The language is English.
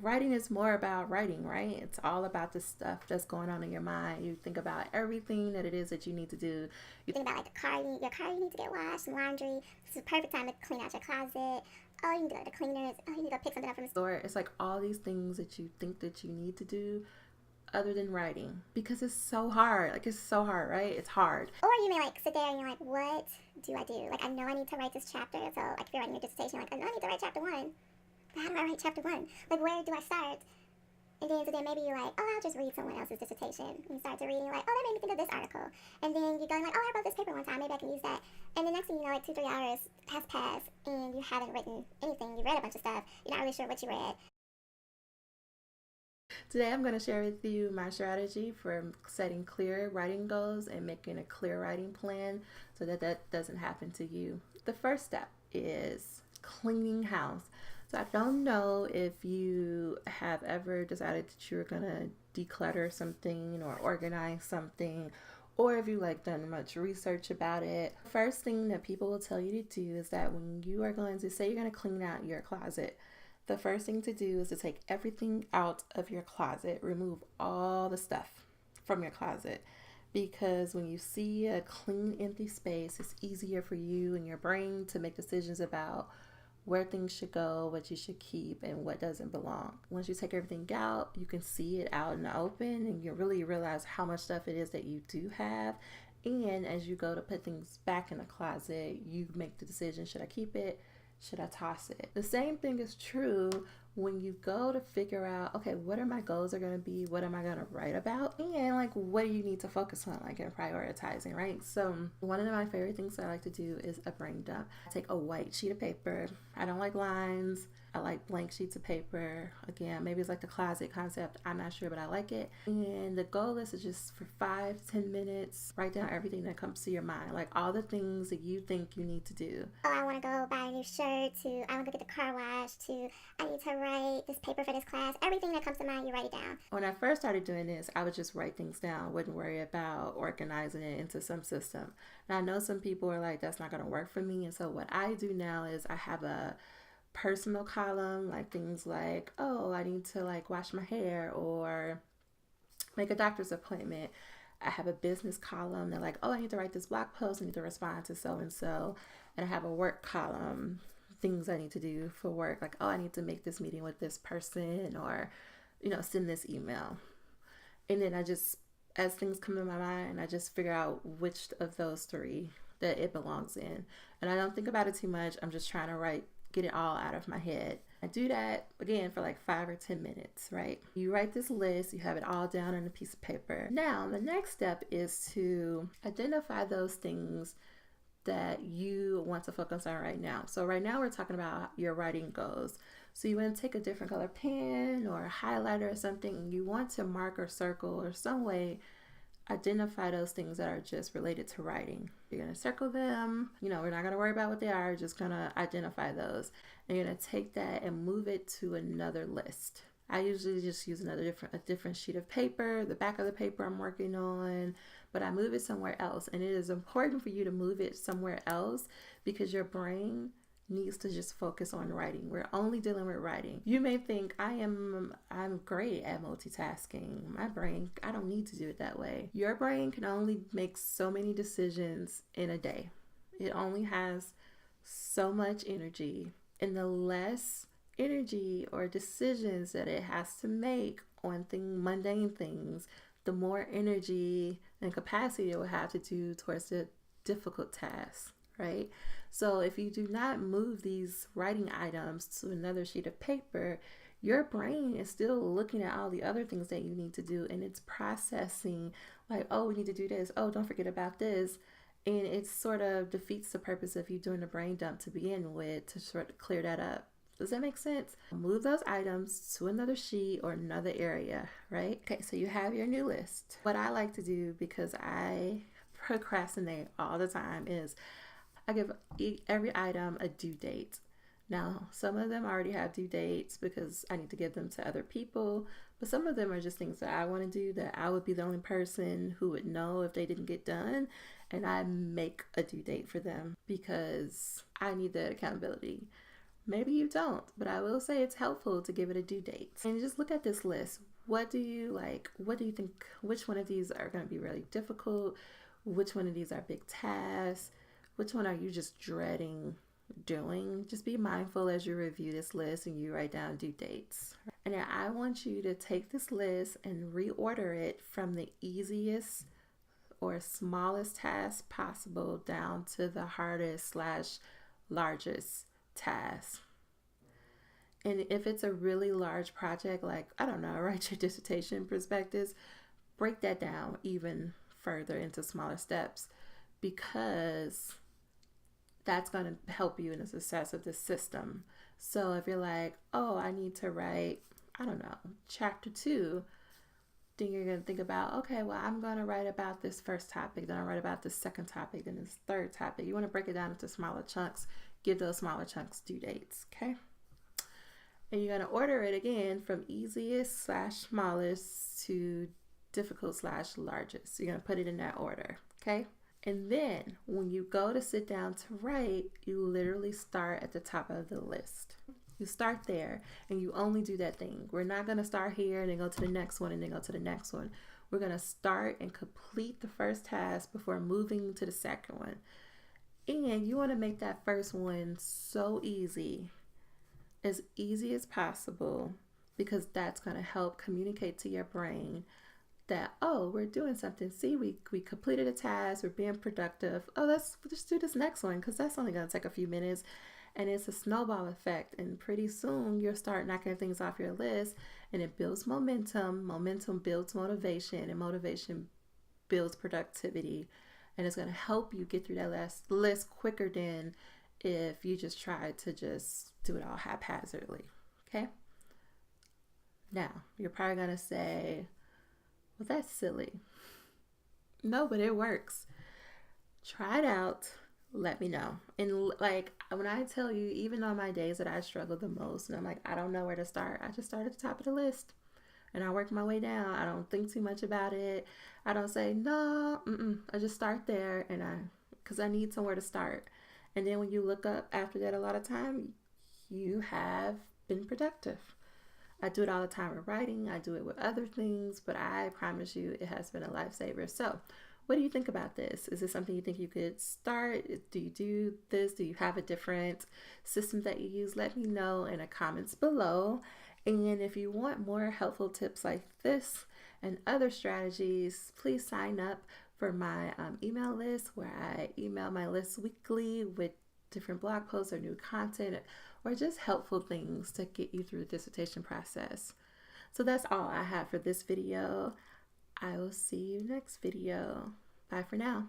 writing is more about writing, right? It's all about the stuff that's going on in your mind. You think about everything that it is that you need to do. You think about like the car, your car you need to get washed, some laundry. This is the perfect time to clean out your closet. Oh, you need to go to the cleaners. Oh, you need to go pick something up from the store. It's like all these things that you think that you need to do other than writing because it's so hard. Like it's so hard, right? It's hard. Or you may like sit there and you're like, what do I do? Like I know I need to write this chapter. So like if you're writing your dissertation, like I know I need to write chapter one. But how do I write chapter one? Like where do I start? And then maybe you're like, oh, I'll just read someone else's dissertation. And you start to read and you're like, oh, that made me think of this article. And then you go like, oh, I wrote this paper one time. Maybe I can use that. And the next thing you know, like 2-3 hours has passed and you haven't written anything. You read a bunch of stuff. You're not really sure what you read. Today I'm going to share with you my strategy for setting clear writing goals and making a clear writing plan so that that doesn't happen to you. The first step is cleaning house. So I don't know if you have ever decided that you're going to declutter something or organize something, or if you like done much research about it. First thing that people will tell you to do is that when you are going to say you're going to clean out your closet, the first thing to do is to take everything out of your closet, remove all the stuff from your closet. Because when you see a clean, empty space, it's easier for you and your brain to make decisions about where things should go, what you should keep, and what doesn't belong. Once you take everything out, you can see it out in the open and you really realize how much stuff it is that you do have. And as you go to put things back in the closet, you make the decision, should I keep it? Should I toss it? The same thing is true when you go to figure out, okay, what are my goals are going to be? What am I going to write about? And like, what do you need to focus on, like in prioritizing, right? So one of my favorite things that I like to do is a brain dump. I take a white sheet of paper. I don't like lines. I like blank sheets of paper. Again, maybe it's like the closet concept. I'm not sure, but I like it. And the goal is to just for 5-10 minutes write down everything that comes to your mind, like all the things that you think you need to do. Oh, I want to go buy a new shirt, to I want to go get the car washed, to I need to write this paper for this class. Everything that comes to mind, you write it down. When I first started doing this, I would just write things down, wouldn't worry about organizing it into some system. Now I know some people are like, that's not going to work for me. And so what I do now is I have a personal column, like things like, oh, I need to like wash my hair or make a doctor's appointment. I have a business column that like, oh, I need to write this blog post, I need to respond to so and so. And I have a work column, things I need to do for work, like, oh, I need to make this meeting with this person, or send this email. And then I just, as things come to my mind, I just figure out which of those three that it belongs in. And I don't think about it too much. I'm just trying to get it all out of my head. I do that again for like 5 or 10 minutes, right? You write this list, you have it all down on a piece of paper. Now, the next step is to identify those things that you want to focus on right now. So right now we're talking about your writing goals. So you want to take a different color pen or a highlighter or something, and you want to mark or circle or some way identify those things that are just related to writing. You're going to circle them. We're not going to worry about what they are. We're just going to identify those. And you're going to take that and move it to another list. I usually just use a different sheet of paper, the back of the paper I'm working on, but I move it somewhere else. And it is important for you to move it somewhere else because your brain needs to just focus on writing. We're only dealing with writing. You may think I'm great at multitasking. My brain, I don't need to do it that way. Your brain can only make so many decisions in a day. It only has so much energy. And the less energy or decisions that it has to make on mundane things, the more energy and capacity it will have to do towards the difficult tasks, right? So if you do not move these writing items to another sheet of paper, your brain is still looking at all the other things that you need to do, and it's processing like, oh, we need to do this. Oh, don't forget about this. And it sort of defeats the purpose of you doing a brain dump to begin with, to sort of clear that up. Does that make sense? Move those items to another sheet or another area, right? Okay, so you have your new list. What I like to do, because I procrastinate all the time, is I give every item a due date. Now, some of them already have due dates because I need to give them to other people, but some of them are just things that I want to do that I would be the only person who would know if they didn't get done, and I make a due date for them because I need the accountability. Maybe you don't, but I will say it's helpful to give it a due date. And just look at this list. What do you like? What do you think? Which one of these are going to be really difficult? Which one of these are big tasks? Which one are you just dreading doing? Just be mindful as you review this list and you write down due dates. And then I want you to take this list and reorder it from the easiest or smallest task possible down to the hardest / largest task. And if it's a really large project, like, I don't know, write your dissertation perspectives, break that down even further into smaller steps, because that's going to help you in the success of the system. So if you're like, oh, I need to write, I don't know, chapter 2, then you're going to think about, okay, well, I'm going to write about this first topic, then I'll write about this second topic, then this third topic. You want to break it down into smaller chunks, give those smaller chunks due dates, okay? And you're going to order it again from easiest / smallest to difficult / largest. So you're going to put it in that order, okay? And then when you go to sit down to write, you literally start at the top of the list. You start there and you only do that thing. We're not going to start here and then go to the next one and then go to the next one. We're going to start and complete the first task before moving to the second one. And you want to make that first one so easy as possible, because that's going to help communicate to your brain that, oh, we're doing something. See, we completed a task, we're being productive. Oh, let's just do this next one, because that's only going to take a few minutes. And it's a snowball effect. And pretty soon you'll start knocking things off your list, and it builds momentum. Momentum builds motivation, and motivation builds productivity. And it's going to help you get through that list quicker than if you just try to just do it all haphazardly. Okay? Now, you're probably going to say, well, that's silly. No, but it works. Try it out. Let me know. And like, when I tell you, even on my days that I struggle the most and I'm like, I don't know where to start, I just start at the top of the list and I work my way down. I don't think too much about it. I don't say, no, I just start there, and because I need somewhere to start. And then when you look up after that, a lot of time, you have been productive. I do it all the time with writing. I do it with other things, but I promise you it has been a lifesaver. So what do you think about this? Is this something you think you could start? Do you do this? Do you have a different system that you use? Let me know in the comments below. And if you want more helpful tips like this and other strategies, please sign up for my email list, where I email my list weekly with different blog posts or new content or just helpful things to get you through the dissertation process. So that's all I have for this video. I will see you next video. Bye for now.